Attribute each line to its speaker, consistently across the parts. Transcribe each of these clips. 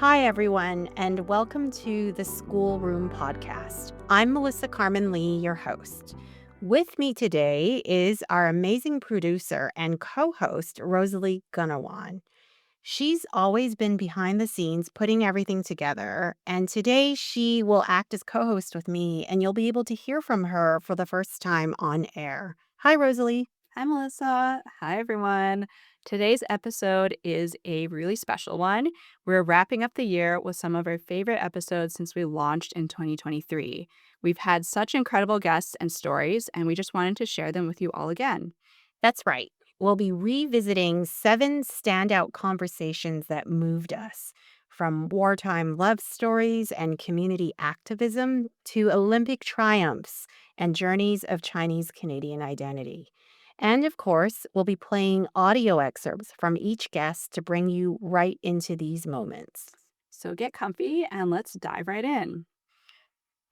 Speaker 1: Hi, everyone, and welcome to the Schoolroom Podcast. I'm Melissa Karmen Lee, your host. With me today is our amazing producer and co host, Rosalie Gunawan. She's always been behind the scenes putting everything together, and today she will act as co host with me, and you'll be able to hear from her for the first time on air. Hi, Rosalie.
Speaker 2: Hi, Melissa. Hi, everyone. Today's episode is a really special one. We're wrapping up the year with some of our favorite episodes since we launched in 2023. We've had such incredible guests and stories, and we just wanted to share them with you all again.
Speaker 1: That's right. We'll be revisiting 7 standout conversations that moved us, from wartime love stories and community activism to Olympic triumphs and journeys of Chinese Canadian identity. And of course, we'll be playing audio excerpts from each guest to bring you right into these moments.
Speaker 2: So get comfy and let's dive right in.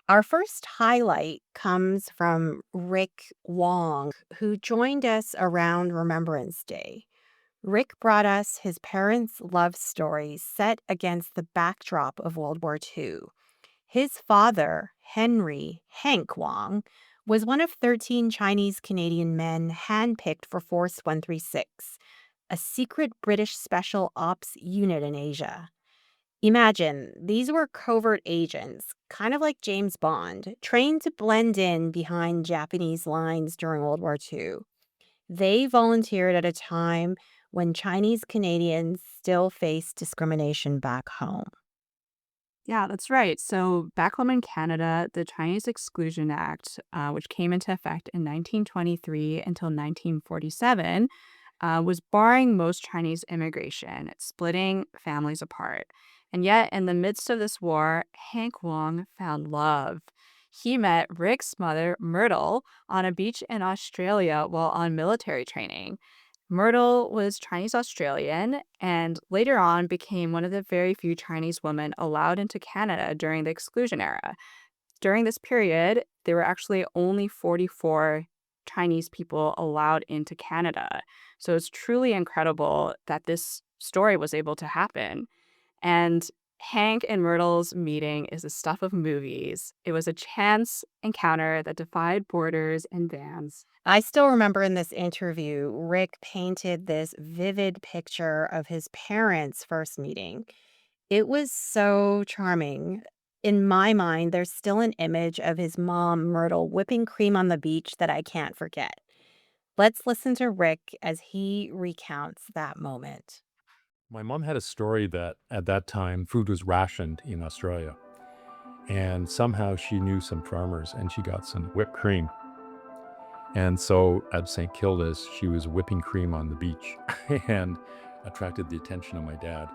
Speaker 1: Our first highlight comes from Rick Wong, who joined us around Remembrance Day. Rick brought us his parents' love stories set against the backdrop of World War II. His father, Henry Hank Wong, was one of 13 Chinese Canadian men handpicked for Force 136, a secret British special ops unit in Asia. Imagine, these were covert agents, kind of like James Bond, trained to blend in behind Japanese lines during World War II. They volunteered at a time when Chinese Canadians still face discrimination back home.
Speaker 2: Yeah, that's right. So, back home in Canada, the Chinese Exclusion Act, which came into effect in 1923 until 1947, was barring most Chinese immigration, splitting families apart. And yet, in the midst of this war, Hank Wong found love. He met Rick's mother, Myrtle, on a beach in Australia while on military training. Myrtle was Chinese Australian and later on became one of the very few Chinese women allowed into Canada during the exclusion era. During this period, there were actually only 44 Chinese people allowed into Canada. So it's truly incredible that this story was able to happen. And Hank and Myrtle's meeting is the stuff of movies. It was a chance encounter that defied borders and bans.
Speaker 1: I still remember in this interview, Rick painted this vivid picture of his parents' first meeting. It was so charming. In my mind, there's still an image of his mom, Myrtle, whipping cream on the beach that I can't forget. Let's listen to Rick as he recounts that moment.
Speaker 3: My mom had a story that at that time food was rationed in Australia. And somehow she knew some farmers and she got some whipped cream. And so at St. Kilda's, she was whipping cream on the beach and attracted the attention of my dad.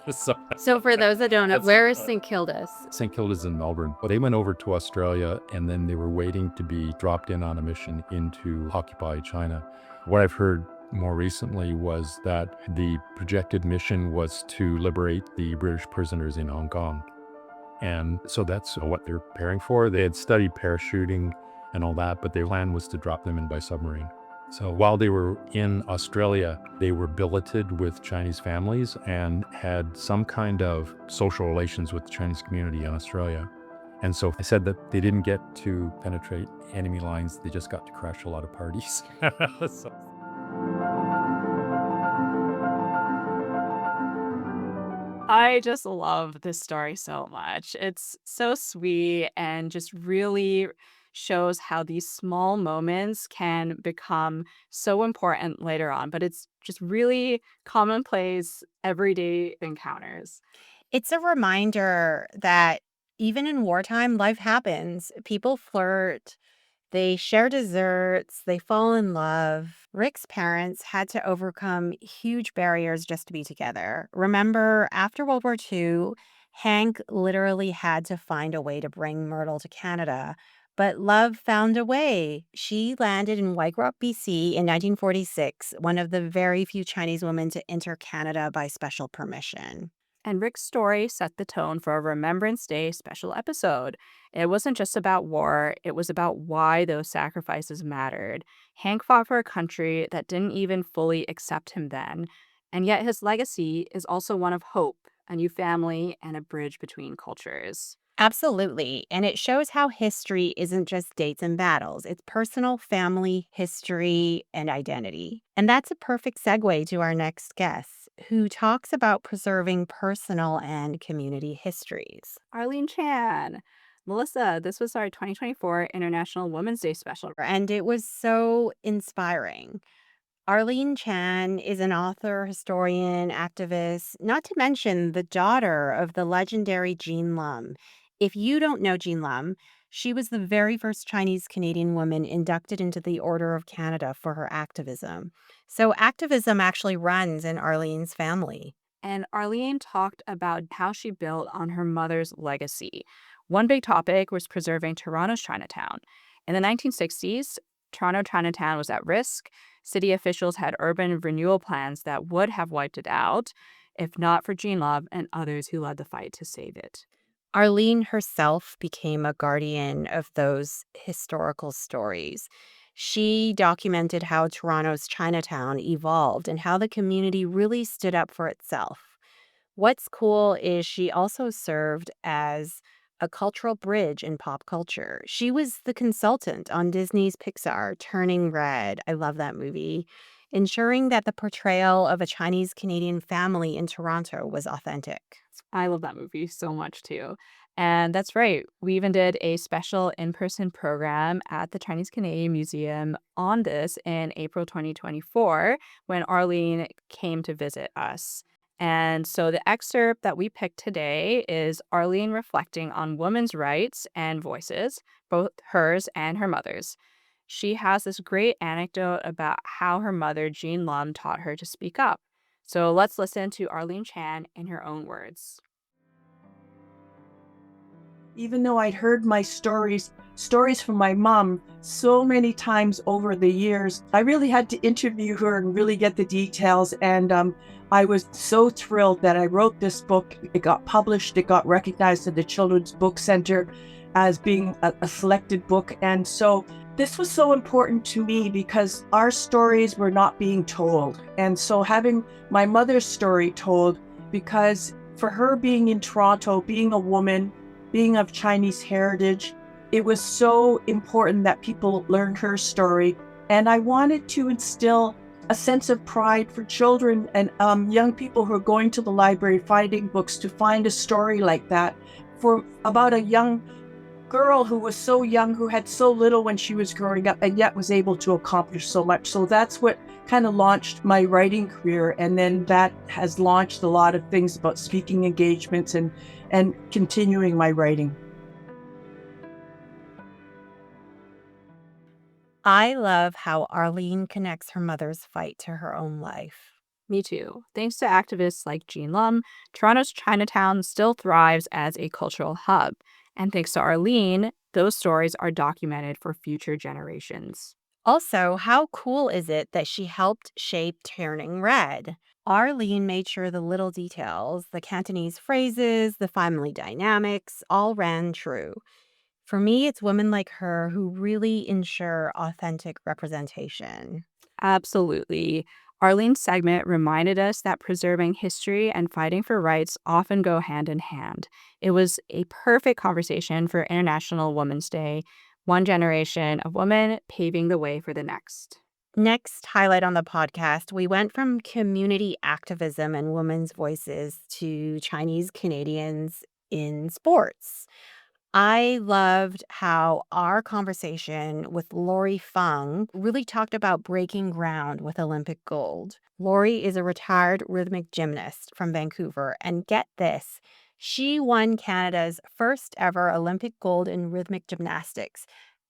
Speaker 3: so
Speaker 1: So, for those that don't know,
Speaker 3: that's
Speaker 1: where is St. Kilda's?
Speaker 3: St. Kilda's in Melbourne. Well, they went over to Australia and then they were waiting to be dropped in on a mission into occupied China. What I've heard more recently was that the projected mission was to liberate the British prisoners in Hong Kong. And so that's what they're preparing for. They had studied parachuting and all that, but their plan was to drop them in by submarine. So while they were in Australia, they were billeted with Chinese families and had some kind of social relations with the Chinese community in Australia. And so I said that they didn't get to penetrate enemy lines, they just got to crash a lot of parties. So
Speaker 2: I just love this story so much. It's so sweet and just really shows how these small moments can become so important later on, but it's just really commonplace, everyday encounters.
Speaker 1: It's a reminder that even in wartime, life happens. People flirt, they share desserts, they fall in love. Rick's parents had to overcome huge barriers just to be together. Remember, after World War II, Hank literally had to find a way to bring Myrtle to Canada. But love found a way. She landed in White Rock, BC in 1946, one of the very few Chinese women to enter Canada by special permission.
Speaker 2: And Rick's story set the tone for a Remembrance Day special episode. It wasn't just about war, it was about why those sacrifices mattered. Hank fought for a country that didn't even fully accept him then, and yet his legacy is also one of hope a new family, and a bridge between cultures.
Speaker 1: Absolutely. And it shows how history isn't just dates and battles, it's personal, family, history, and identity. And that's a perfect segue to our next guest, who talks about preserving personal and community histories.
Speaker 2: Arlene Chan. Melissa, this was our 2024 International Women's Day special.
Speaker 1: And it was so inspiring. Arlene Chan is an author, historian, activist, not to mention the daughter of the legendary Jean Lum. If you don't know Jean Lum, she was the very first Chinese Canadian woman inducted into the Order of Canada for her activism. So, activism actually runs in Arlene's family.
Speaker 2: And Arlene talked about how she built on her mother's legacy. One big topic was preserving Toronto's Chinatown. In the 1960s, Toronto Chinatown was at risk. City officials had urban renewal plans that would have wiped it out if not for Jean Love and others who led the fight to save it.
Speaker 1: Arlene herself became a guardian of those historical stories. She documented how Toronto's Chinatown evolved and how the community really stood up for itself. What's cool is she also served as a cultural bridge in pop culture. She was the consultant on Disney's Pixar, Turning Red. I love that movie, ensuring that the portrayal of a Chinese Canadian family in Toronto was authentic.
Speaker 2: I love that movie so much too. And that's right. We even did a special in person program at the Chinese Canadian Museum on this in April 2024 when Arlene came to visit us. And so the excerpt that we picked today is Arlene reflecting on women's rights and voices, both hers and her mother's. She has this great anecdote about how her mother, Jean Lum, taught her to speak up. So let's listen to Arlene Chan in her own words.
Speaker 4: Even though I'd heard my stories from my mom so many times over the years, I really had to interview her and really get the details. And I was so thrilled that I wrote this book. It got published. It got recognized at the Children's Book Center as being a selected book. And so this was so important to me because our stories were not being told. And so having my mother's story told, because for her being in Toronto, being a woman, being of Chinese heritage, it was so important that people learned her story. And I wanted to instill a sense of pride for children and young people who are going to the library, finding books, to find a story like that for about a young girl who was so young, who had so little when she was growing up, and yet was able to accomplish so much. So that's what kind of launched my writing career. And then that has launched a lot of things about speaking engagements and continuing my writing.
Speaker 1: I love how Arlene connects her mother's fight to her own life.
Speaker 2: Me too. Thanks to activists like Jean Lum, Toronto's Chinatown still thrives as a cultural hub. And thanks to Arlene, those stories are documented for future generations.
Speaker 1: Also, how cool is it that she helped shape Turning Red? Arlene made sure the little details, the Cantonese phrases, the family dynamics, all ran true. For me, it's women like her who really ensure authentic representation.
Speaker 2: Absolutely. Arlene's segment reminded us that preserving history and fighting for rights often go hand in hand. It was a perfect conversation for International Women's Day, one generation of women paving the way for the next.
Speaker 1: Next highlight on the podcast, we went from community activism and women's voices to Chinese Canadians in sports. I loved how our conversation with Lori Fung really talked about breaking ground with Olympic gold. Lori is a retired rhythmic gymnast from Vancouver, and get this, she won Canada's first ever Olympic gold in rhythmic gymnastics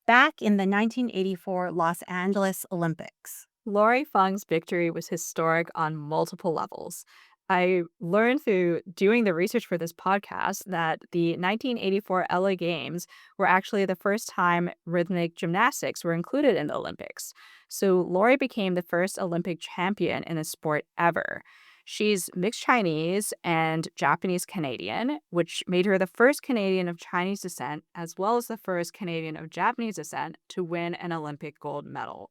Speaker 1: back in the 1984 Los Angeles Olympics.
Speaker 2: Lori Fung's victory was historic on multiple levels. I learned through doing the research for this podcast that the 1984 LA Games were actually the first time rhythmic gymnastics were included in the Olympics. So Lori became the first Olympic champion in the sport ever. She's mixed Chinese and Japanese Canadian, which made her the first Canadian of Chinese descent, as well as the first Canadian of Japanese descent to win an Olympic gold medal.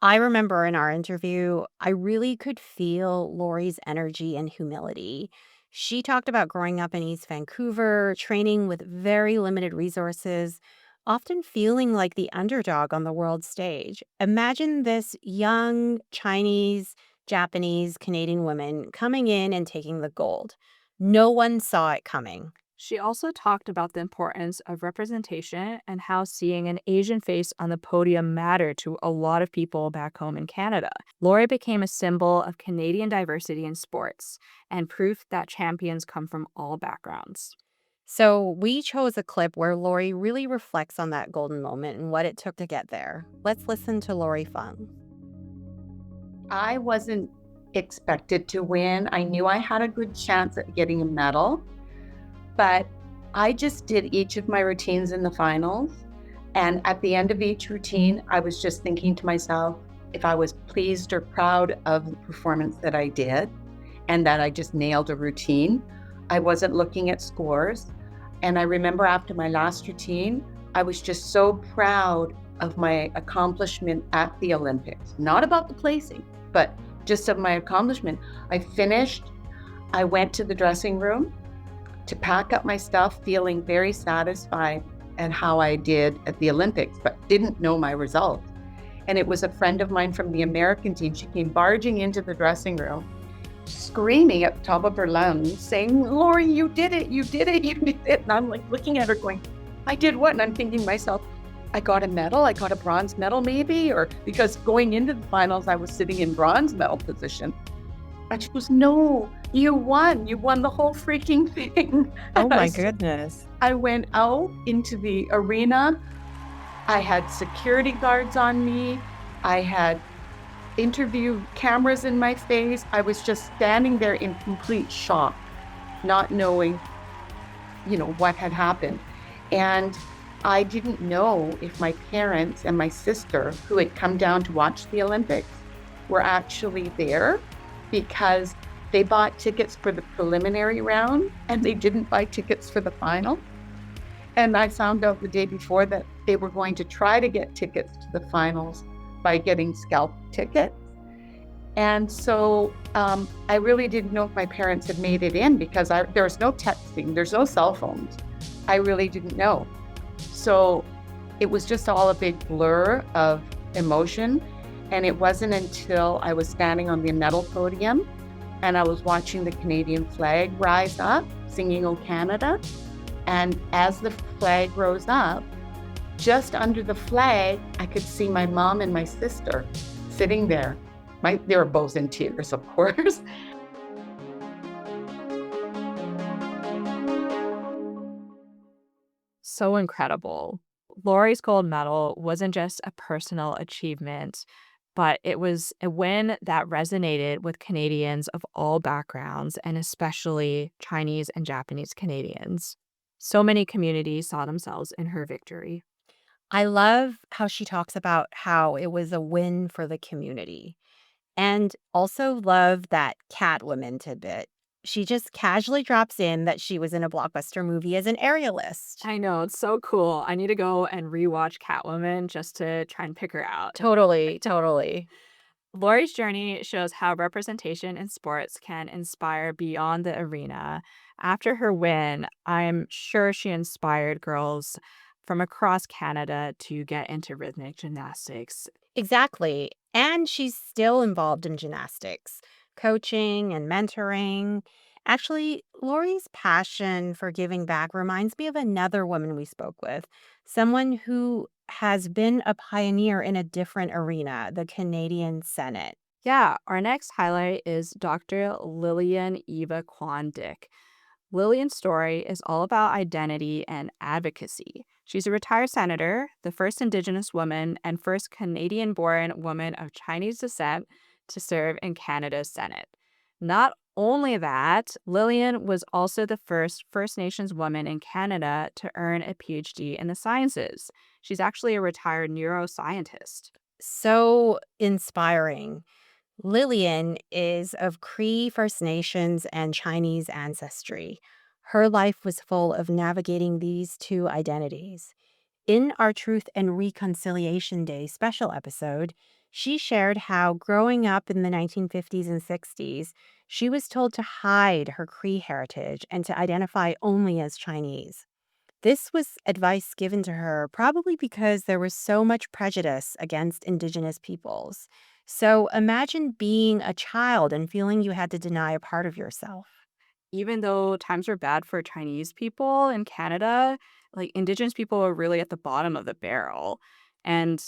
Speaker 1: I remember in our interview, I really could feel Lori's energy and humility. She talked about growing up in East Vancouver, training with very limited resources, often feeling like the underdog on the world stage. Imagine this young Chinese, Japanese, Canadian woman coming in and taking the gold. No one saw it coming.
Speaker 2: She also talked about the importance of representation and how seeing an Asian face on the podium mattered to a lot of people back home in Canada. Lori became a symbol of Canadian diversity in sports and proof that champions come from all backgrounds.
Speaker 1: So we chose a clip where Lori really reflects on that golden moment and what it took to get there. Let's listen to Lori Fung.
Speaker 5: I wasn't expected to win. I knew I had a good chance at getting a medal, but I just did each of my routines in the finals. And at the end of each routine, I was just thinking to myself if I was pleased or proud of the performance that I did and that I just nailed a routine. I wasn't looking at scores. And I remember after my last routine, I was just so proud of my accomplishment at the Olympics, not about the placing, but just of my accomplishment. I finished, I went to the dressing room to pack up my stuff, feeling very satisfied at how I did at the Olympics, but didn't know my result. And it was a friend of mine from the American team. She came barging into the dressing room, screaming at the top of her lungs, saying, "Lori, you did it, you did it, you did it." And I'm like looking at her going, "I did what?" And I'm thinking to myself, I got a medal, I got a bronze medal maybe, or because going into the finals, I was sitting in bronze medal position. And she goes, "No, you won the whole freaking thing."
Speaker 1: Oh my
Speaker 5: So
Speaker 1: goodness.
Speaker 5: I went out into the arena. I had security guards on me. I had interview cameras in my face. I was just standing there in complete shock, not knowing, what had happened. And I didn't know if my parents and my sister, who had come down to watch the Olympics, were actually there because they bought tickets for the preliminary round and they didn't buy tickets for the final. And I found out the day before that they were going to try to get tickets to the finals by getting scalp tickets. And so I really didn't know if my parents had made it in because there was no texting, there's no cell phones. I really didn't know. So it was just all a big blur of emotion. And it wasn't until I was standing on the medal podium and I was watching the Canadian flag rise up, singing "O Canada." And as the flag rose up, just under the flag, I could see my mom and my sister sitting there. They were both in tears, of course.
Speaker 2: So incredible. Lori's gold medal wasn't just a personal achievement, but it was a win that resonated with Canadians of all backgrounds and especially Chinese and Japanese Canadians. So many communities saw themselves in her victory.
Speaker 1: I love how she talks about how it was a win for the community. And also love that Catwoman tidbit. She just casually drops in that she was in a blockbuster movie as an aerialist.
Speaker 2: I know, it's so cool. I need to go and rewatch Catwoman just to try and pick her out.
Speaker 1: Totally, totally.
Speaker 2: Lori's journey shows how representation in sports can inspire beyond the arena. After her win, I'm sure she inspired girls from across Canada to get into rhythmic gymnastics.
Speaker 1: Exactly. And she's still involved in gymnastics, coaching and mentoring. Actually, Lori's passion for giving back reminds me of another woman we spoke with, someone who has been a pioneer in a different arena, the Canadian Senate.
Speaker 2: Yeah, our next highlight is Dr. Lillian Eva Kwan Dick. Lillian's story is all about identity and advocacy. She's a retired senator, the first Indigenous woman and first Canadian born woman of Chinese descent to serve in Canada's Senate. Not only that, Lillian was also the first First Nations woman in Canada to earn a PhD in the sciences. She's actually a retired neuroscientist.
Speaker 1: So inspiring. Lillian is of Cree First Nations and Chinese ancestry. Her life was full of navigating these two identities. In our Truth and Reconciliation Day special episode, She shared how growing up in the 1950s and 60s, she was told to hide her Cree heritage and to identify only as Chinese. This was advice given to her probably because there was so much prejudice against Indigenous peoples. So imagine being a child and feeling you had to deny a part of yourself.
Speaker 2: Even though times were bad for Chinese people in Canada, like Indigenous people were really at the bottom of the barrel. And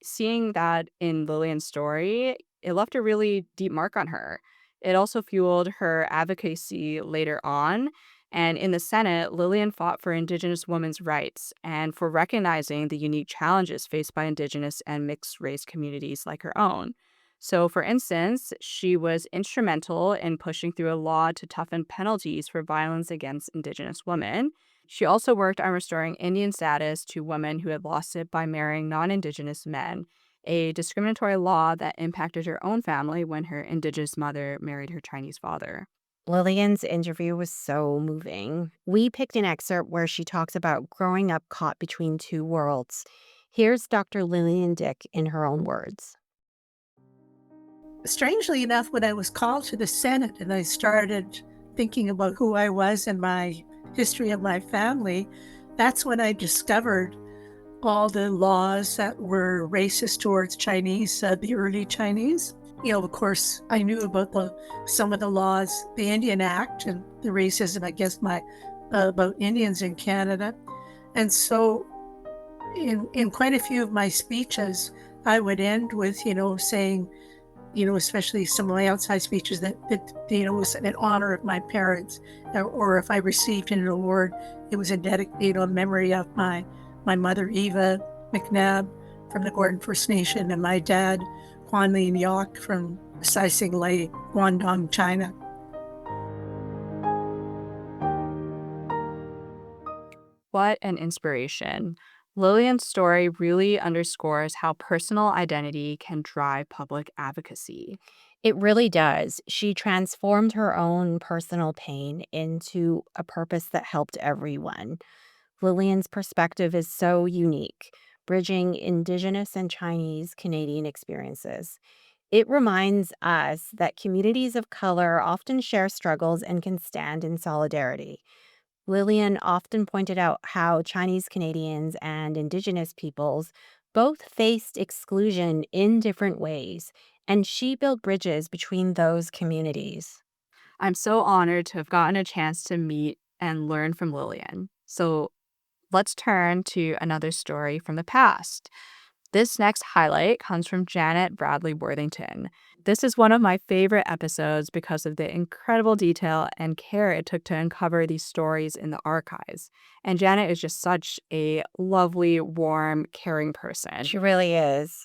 Speaker 2: seeing that in Lillian's story, it left a really deep mark on her. It also fueled her advocacy later on. And in the Senate, Lillian fought for Indigenous women's rights and for recognizing the unique challenges faced by Indigenous and mixed race communities like her own. So, for instance, she was instrumental in pushing through a law to toughen penalties for violence against Indigenous women. She also worked on restoring Indian status to women who had lost it by marrying non Indigenous men, a discriminatory law that impacted her own family when her Indigenous mother married her Chinese father.
Speaker 1: Lillian's interview was so moving. We picked an excerpt where she talks about growing up caught between two worlds. Here's Dr. Lillian Dick in her own words.
Speaker 6: Strangely enough, when I was called to the Senate and I started thinking about who I was and my history of my family, that's when I discovered all the laws that were racist towards Chinese, the early Chinese. Of course, I knew about some of the laws, the Indian Act and the racism against about Indians in Canada. And so in quite a few of my speeches, I would end with, saying, especially some of my outside speeches that was in honor of my parents, or if I received an award, it was a memory of my mother, Eva McNabb from the Gordon First Nation, and my dad, Quan Lin Yok from Saising Lei, Guangdong, China.
Speaker 2: What an inspiration. Lillian's story really underscores how personal identity can drive public advocacy.
Speaker 1: It really does. She transformed her own personal pain into a purpose that helped everyone. Lillian's perspective is so unique, bridging Indigenous and Chinese Canadian experiences. It reminds us that communities of color often share struggles and can stand in solidarity. Lillian often pointed out how Chinese Canadians and Indigenous peoples both faced exclusion in different ways, and she built bridges between those communities.
Speaker 2: I'm so honored to have gotten a chance to meet and learn from Lillian. So let's turn to another story from the past. This next highlight comes from Janet Bradley Worthington. This is one of my favorite episodes because of the incredible detail and care it took to uncover these stories in the archives. And Janet is just such a lovely, warm, caring person.
Speaker 1: She really is.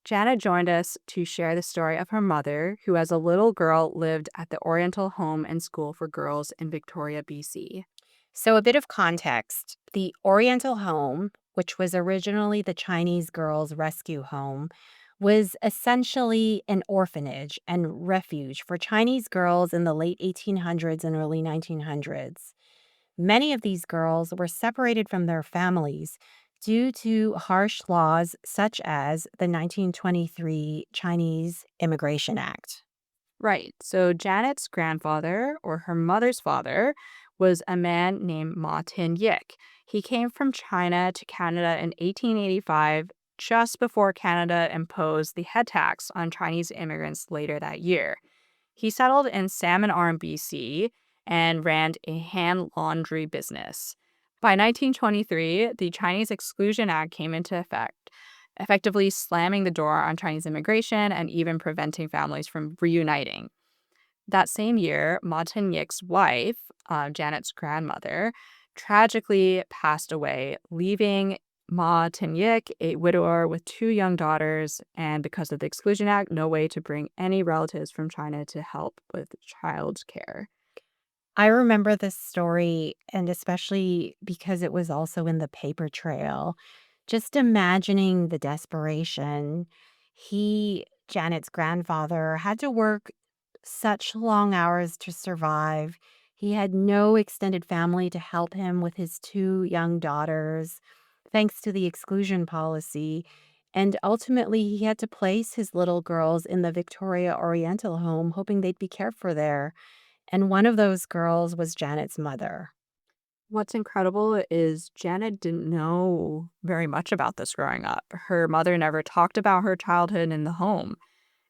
Speaker 2: Janet joined us to share the story of her mother, who as a little girl lived at the Oriental Home and School for Girls in Victoria, BC.
Speaker 1: So, a bit of context: the Oriental Home, which was originally the Chinese Girls Rescue Home, was essentially an orphanage and refuge for Chinese girls in the late 1800s and early 1900s. Many of these girls were separated from their families due to harsh laws such as the 1923 Chinese Immigration Act.
Speaker 2: Right. So Janet's grandfather, or her mother's father, was a man named Ma Tin Yik. He came from China to Canada in 1885, just before Canada imposed the head tax on Chinese immigrants later that year. He settled in Salmon Arm, BC, and ran a hand laundry business. By 1923, the Chinese Exclusion Act came into effect, effectively slamming the door on Chinese immigration and even preventing families from reuniting. That same year, Ma Tin-yik's wife, Janet's grandmother, tragically passed away, leaving Ma Tin-yik a widower with two young daughters, and because of the Exclusion Act, no way to bring any relatives from China to help with child care.
Speaker 1: I remember this story, and especially because it was also in the paper trail, just imagining the desperation. Janet's grandfather, had to work such long hours to survive. He had no extended family to help him with his two young daughters, thanks to the exclusion policy. And ultimately, he had to place his little girls in the Victoria Oriental home, hoping they'd be cared for there. And one of those girls was Janet's mother.
Speaker 2: What's incredible is Janet didn't know very much about this growing up. Her mother never talked about her childhood in the home.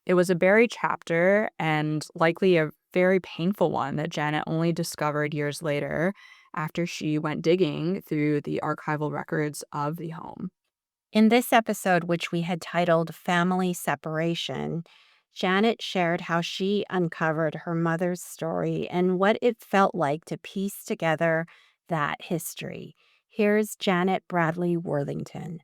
Speaker 2: It was a buried chapter and likely a very painful one that Janet only discovered years later after she went digging through the archival records of the home.
Speaker 1: In this episode, which we had titled Family Separation, Janet shared how she uncovered her mother's story and what it felt like to piece together that history. Here's Janet Bradley Worthington.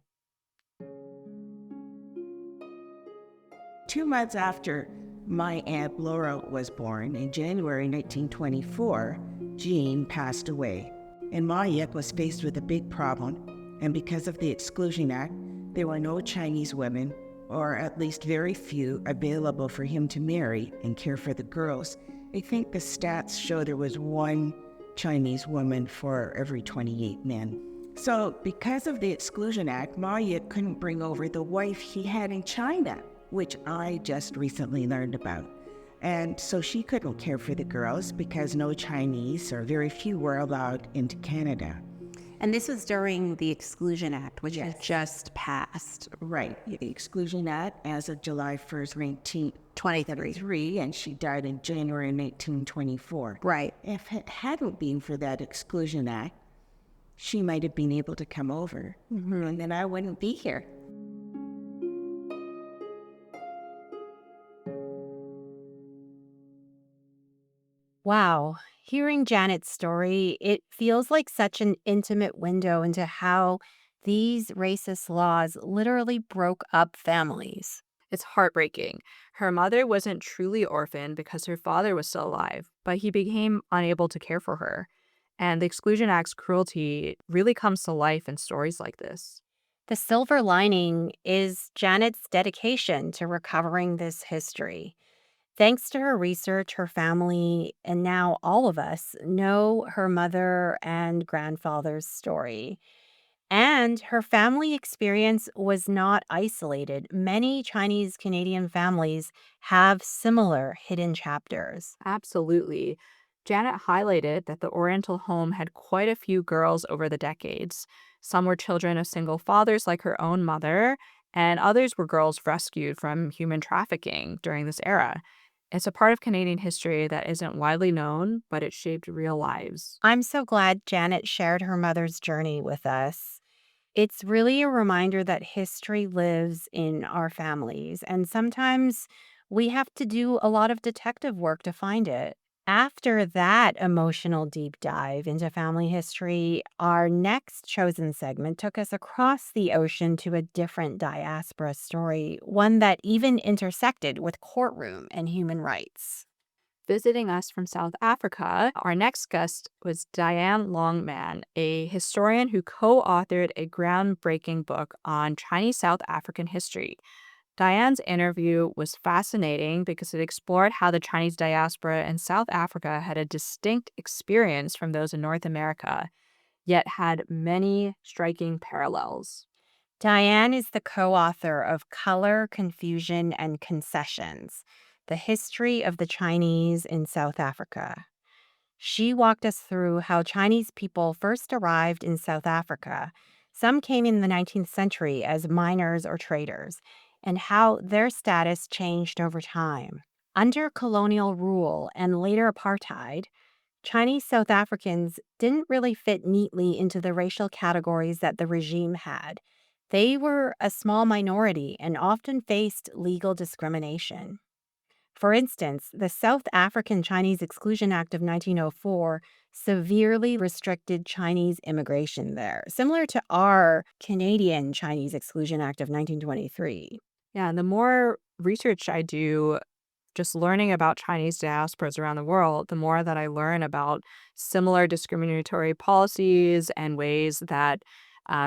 Speaker 7: 2 months after my Aunt Laura was born, in January 1924, Jean passed away, and Mayet was faced with a big problem, and because of the Exclusion Act, there were no Chinese women, or at least very few, available for him to marry and care for the girls. I think the stats show there was one Chinese woman for every 28 men. So because of the Exclusion Act, Mayet couldn't bring over the wife he had in China, which I just recently learned about. And so she couldn't care for the girls because no Chinese or very few were allowed into Canada.
Speaker 8: And this was during the Exclusion Act, which
Speaker 7: Yes.
Speaker 8: had just passed.
Speaker 7: Right, the Exclusion Act as of July 1st, 1923, and she died in January 1924.
Speaker 8: Right.
Speaker 7: If it hadn't been for that Exclusion Act, she might have been able to come over, and then I wouldn't be here.
Speaker 1: Wow. Hearing Janet's story, it feels like such an intimate window into how these racist laws literally broke up families.
Speaker 2: It's heartbreaking. Her mother wasn't truly orphaned because her father was still alive, but he became unable to care for her. And the Exclusion Act's cruelty really comes to life in stories like this.
Speaker 1: The silver lining is Janet's dedication to recovering this history. Thanks to her research, her family, and now all of us know her mother and grandfather's story. And her family experience was not isolated. Many Chinese Canadian families have similar hidden chapters.
Speaker 2: Absolutely. Janet highlighted that the Oriental home had quite a few girls over the decades. Some were children of single fathers like her own mother, and others were girls rescued from human trafficking during this era. It's a part of Canadian history that isn't widely known, but it shaped real lives.
Speaker 1: I'm so glad Janet shared her mother's journey with us. It's really a reminder that history lives in our families, and sometimes we have to do a lot of detective work to find it. After that emotional deep dive into family history, our next chosen segment took us across the ocean to a different diaspora story, one that even intersected with courtroom and human rights.
Speaker 2: Visiting us from South Africa, our next guest was Diane Longman, a historian who co authored a groundbreaking book on Chinese South African history. Diane's interview was fascinating because it explored how the Chinese diaspora in South Africa had a distinct experience from those in North America, yet had many striking parallels.
Speaker 1: Diane is the co author of Color, Confusion, and Concessions: The History of the Chinese in South Africa. She walked us through how Chinese people first arrived in South Africa. Some came in the 19th century as miners or traders, and how their status changed over time. Under colonial rule and later apartheid, Chinese South Africans didn't really fit neatly into the racial categories that the regime had. They were a small minority and often faced legal discrimination. For instance, the South African Chinese Exclusion Act of 1904 severely restricted Chinese immigration there, similar to our Canadian Chinese Exclusion Act of 1923.
Speaker 2: Yeah, and the more research I do, just learning about Chinese diasporas around the world, the more that I learn about similar discriminatory policies and ways that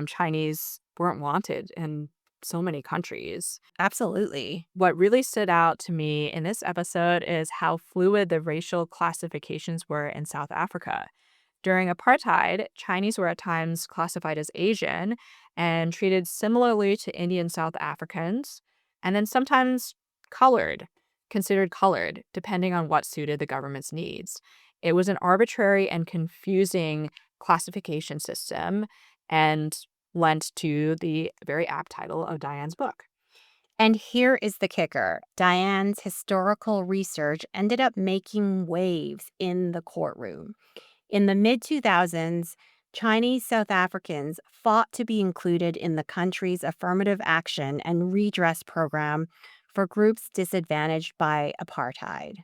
Speaker 2: Chinese weren't wanted in so many countries.
Speaker 1: Absolutely.
Speaker 2: What really stood out to me in this episode is how fluid the racial classifications were in South Africa. During apartheid, Chinese were at times classified as Asian and treated similarly to Indian South Africans, and then sometimes colored, considered colored, depending on what suited the government's needs. It was an arbitrary and confusing classification system and lent to the very apt title of Diane's book.
Speaker 1: And here is the kicker. Diane's historical research ended up making waves in the courtroom. In the mid 2000s, Chinese South Africans fought to be included in the country's affirmative action and redress program for groups disadvantaged by apartheid.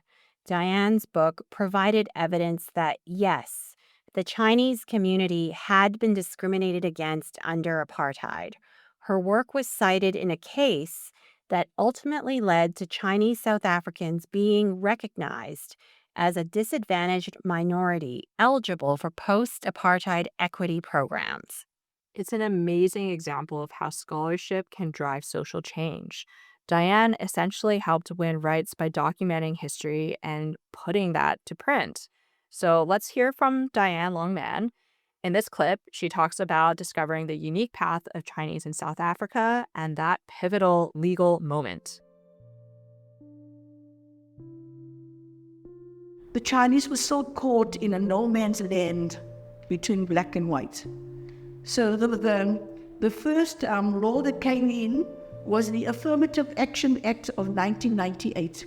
Speaker 1: Diane's book provided evidence that, yes, the Chinese community had been discriminated against under apartheid. Her work was cited in a case that ultimately led to Chinese South Africans being recognized as a disadvantaged minority eligible for post apartheid equity programs.
Speaker 2: It's an amazing example of how scholarship can drive social change. Diane essentially helped win rights by documenting history and putting that to print. So let's hear from Diane Longman. In this clip, she talks about discovering the unique path of Chinese in South Africa and that pivotal legal moment.
Speaker 9: The Chinese were so caught in a no man's land between black and white. So the first law that came in was the Affirmative Action Act of 1998.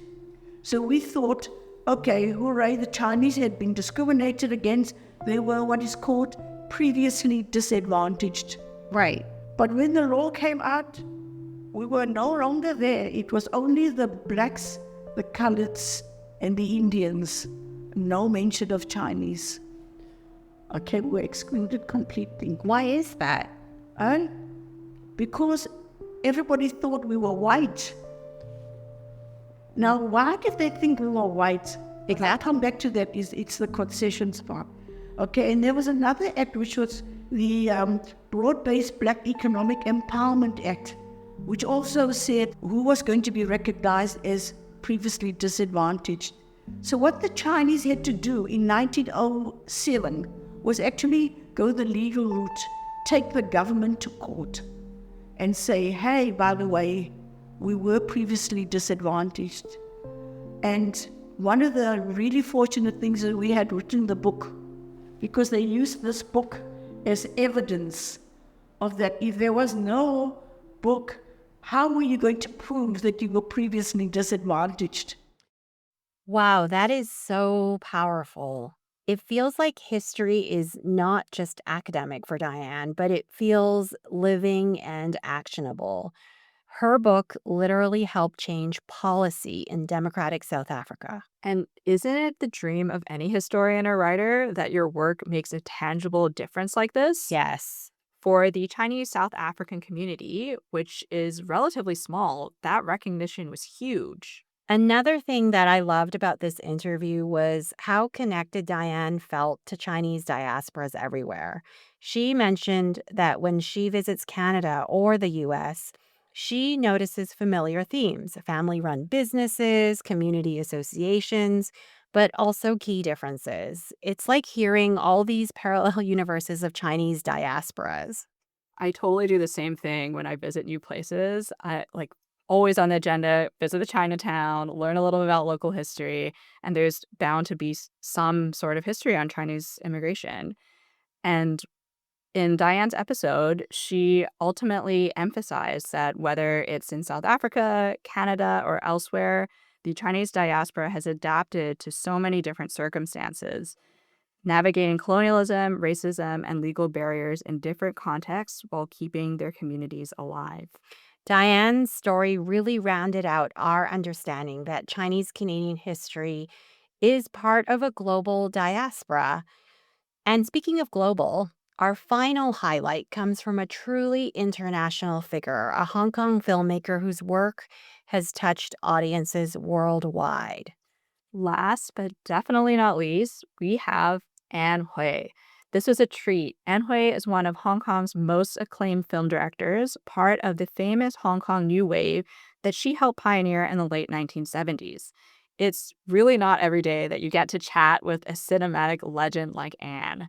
Speaker 9: So we thought, okay, hooray, the Chinese had been discriminated against. They were what is called previously disadvantaged.
Speaker 8: Right.
Speaker 9: But when the law came out, we were no longer there. It was only the blacks, the coloreds, and the Indians. No mention of Chinese. Okay, we're excluded completely.
Speaker 8: Why is that?
Speaker 9: Because everybody thought we were white. Now, why did they think we were white? I'll come back to that. It's the concessions part. Okay, and there was another act which was the Broad-Based Black Economic Empowerment Act, which also said who was going to be recognized as previously disadvantaged. So what the Chinese had to do in 1907 was actually go the legal route, take the government to court and say, hey, by the way, we were previously disadvantaged. And one of the really fortunate things that we had written the book, because they used this book as evidence of that. If there was no book, how were you going to prove that you were previously disadvantaged?
Speaker 1: Wow, that is so powerful. It feels like history is not just academic for Diane, but it feels living and actionable. Her book literally helped change policy in democratic South Africa.
Speaker 2: And isn't it the dream of any historian or writer that your work makes a tangible difference like this?
Speaker 1: Yes.
Speaker 2: For the Chinese South African community, which is relatively small, that recognition was huge.
Speaker 1: Another thing that I loved about this interview was how connected Diane felt to Chinese diasporas everywhere. She mentioned that when she visits Canada or the US, she notices familiar themes: family run businesses, community associations, but also key differences. It's like hearing all these parallel universes of Chinese diasporas.
Speaker 2: I totally do the same thing when I visit new places. I like always on the agenda, visit the Chinatown, learn a little about local history, and there's bound to be some sort of history on Chinese immigration. And in Diane's episode, she ultimately emphasized that whether it's in South Africa, Canada, or elsewhere, the Chinese diaspora has adapted to so many different circumstances, navigating colonialism, racism, and legal barriers in different contexts while keeping their communities alive.
Speaker 1: Diane's story really rounded out our understanding that Chinese Canadian history is part of a global diaspora. And speaking of global, our final highlight comes from a truly international figure, a Hong Kong filmmaker whose work has touched audiences worldwide.
Speaker 2: Last but definitely not least, we have Anne Hui. This was a treat. Anne Hui is one of Hong Kong's most acclaimed film directors, part of the famous Hong Kong New Wave that she helped pioneer in the late 1970s. It's really not every day that you get to chat with a cinematic legend like Anne.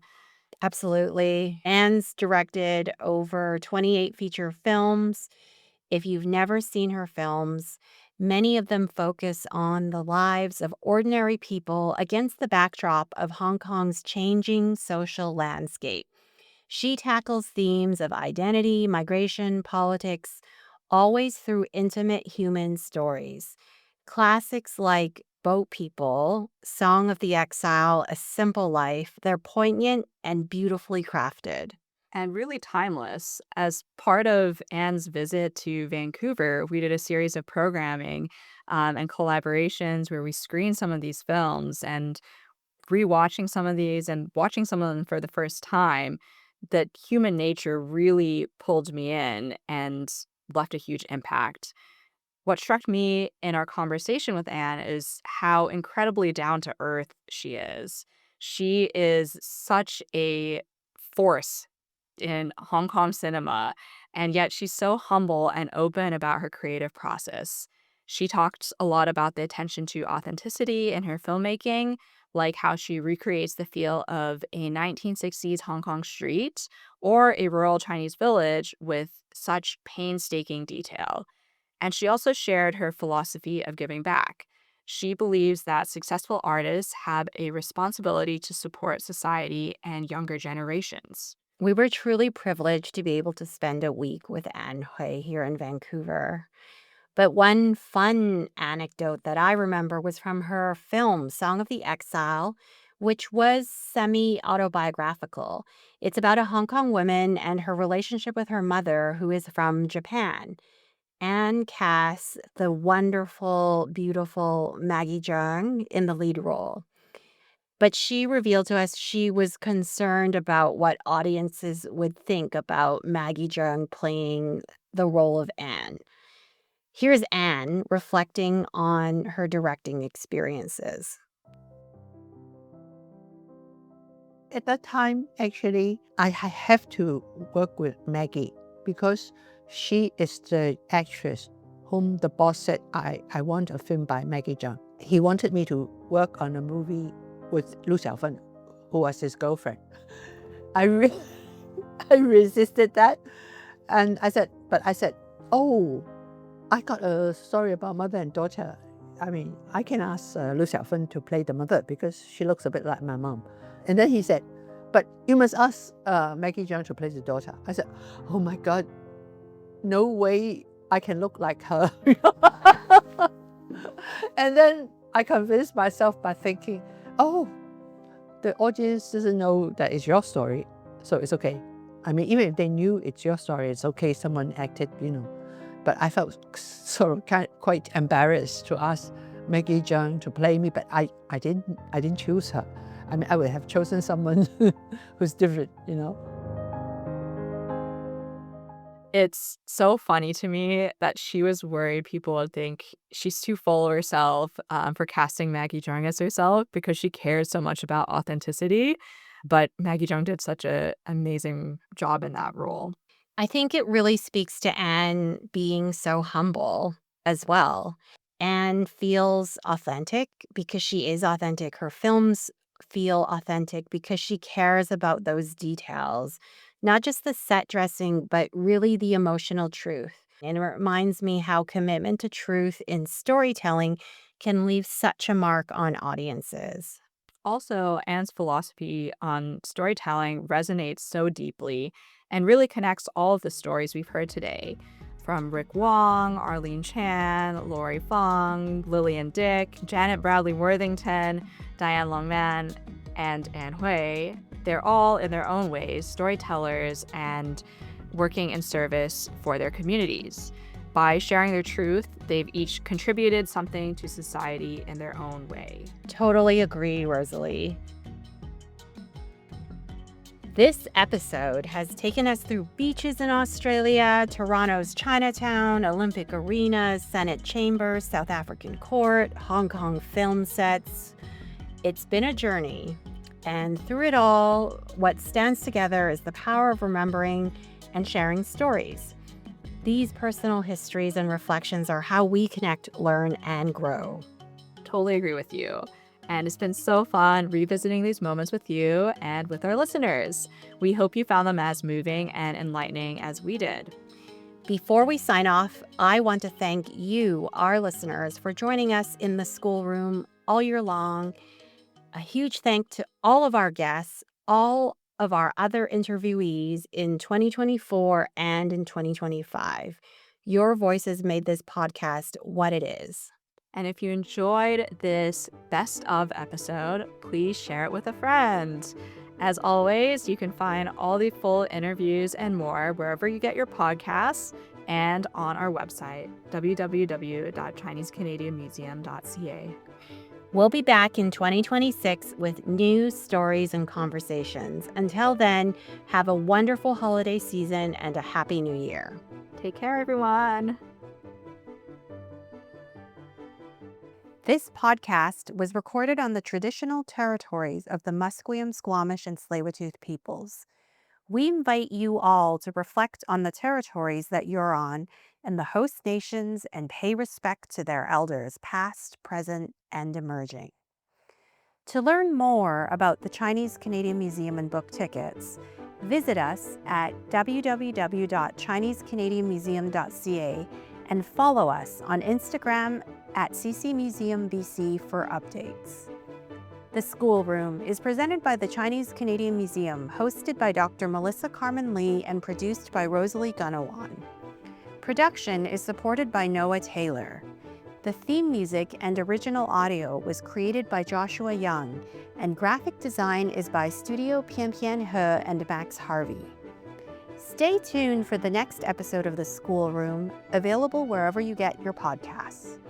Speaker 1: Absolutely. Anne's directed over 28 feature films. If you've never seen her films, many of them focus on the lives of ordinary people against the backdrop of Hong Kong's changing social landscape. She tackles themes of identity, migration, politics, always through intimate human stories. Classics like Boat People, Song of the Exile, A Simple Life, they're poignant and beautifully crafted.
Speaker 2: And really timeless. As part of Anne's visit to Vancouver, we did a series of programming and collaborations where we screened some of these films, and rewatching some of these and watching some of them for the first time, that human nature really pulled me in and left a huge impact. What struck me in our conversation with Anne is how incredibly down to earth she is. She is such a force in Hong Kong cinema, and yet she's so humble and open about her creative process. She talked a lot about the attention to authenticity in her filmmaking, like how she recreates the feel of a 1960s Hong Kong street or a rural Chinese village with such painstaking detail. And she also shared her philosophy of giving back. She believes that successful artists have a responsibility to support society and younger generations.
Speaker 1: We were truly privileged to be able to spend a week with Anne Hui here in Vancouver. But one fun anecdote that I remember was from her film, Song of the Exile, which was semi-autobiographical. It's about a Hong Kong woman and her relationship with her mother, who is from Japan. Anne casts the wonderful, beautiful Maggie Cheung in the lead role. But she revealed to us she was concerned about what audiences would think about Maggie Cheung playing the role of Anne. Here's Anne reflecting on her directing experiences.
Speaker 10: At that time, actually, have to work with Maggie because she is the actress whom the boss said, I want a film by Maggie Cheung. He wanted me to work on a movie with Lu Xiaofen, who was his girlfriend. I resisted that. And I said, oh, I got a story about mother and daughter. I mean, I can ask Lu Xiaofen to play the mother because she looks a bit like my mom. And then he said, but you must ask Maggie Cheung to play the daughter. I said, oh my God, no way I can look like her. And then I convinced myself by thinking, oh, the audience doesn't know that it's your story, so it's okay. I mean, even if they knew it's your story, it's okay, someone acted, But I felt sort of quite embarrassed to ask Maggie Cheung to play me, but I didn't choose her. I mean, I would have chosen someone who's different,
Speaker 2: It's so funny to me that she was worried people would think she's too full of herself for casting Maggie Cheung as herself because she cares so much about authenticity. But Maggie Cheung did such an amazing job in that role.
Speaker 1: I think it really speaks to Anne being so humble as well. Anne feels authentic because she is authentic. Her films feel authentic because she cares about those details, not just the set dressing, but really the emotional truth. And it reminds me how commitment to truth in storytelling can leave such a mark on audiences.
Speaker 2: Also, Anne's philosophy on storytelling resonates so deeply and really connects all of the stories we've heard today. From Rick Wong, Arlene Chan, Lori Fong, Lillian Dick, Janet Bradley Worthington, Diane Longman, and Anne Hui, they're all in their own ways storytellers and working in service for their communities. By sharing their truth, they've each contributed something to society in their own way.
Speaker 1: Totally agree, Rosalie. This episode has taken us through beaches in Australia, Toronto's Chinatown, Olympic Arena, Senate Chambers, South African Court, Hong Kong film sets. It's been a journey, and through it all, what stands together is the power of remembering and sharing stories. These personal histories and reflections are how we connect, learn, and grow.
Speaker 2: totally agree with you. And it's been so fun revisiting these moments with you and with our listeners. We hope you found them as moving and enlightening as we did.
Speaker 1: Before we sign off, I want to thank you, our listeners, for joining us in the schoolroom all year long. A huge thank to all of our guests, all of our other interviewees in 2024 and in 2025. Your voices made this podcast what it is.
Speaker 2: And if you enjoyed this best of episode, please share it with a friend. As always, you can find all the full interviews and more wherever you get your podcasts and on our website, www.chinesecanadianmuseum.ca.
Speaker 1: We'll be back in 2026 with new stories and conversations. Until then, have a wonderful holiday season and a happy new year.
Speaker 2: Take care, everyone.
Speaker 1: This podcast was recorded on the traditional territories of the Musqueam, Squamish, and Tsleil-Waututh peoples. We invite you all to reflect on the territories that you're on and the host nations and pay respect to their elders, past, present, and emerging. To learn more about the Chinese Canadian Museum and book tickets, visit us at www.chinesecanadianmuseum.ca and follow us on Instagram at ccmuseumbc for updates. The Schoolroom is presented by the Chinese Canadian Museum, hosted by Dr. Melissa Karmen Lee and produced by Rosalie Gunawan. Production is supported by Noah Taylor. The theme music and original audio was created by Joshua Young, and graphic design is by Studio Pian Pian He and Max Harvey. Stay tuned for the next episode of The Schoolroom, available wherever you get your podcasts.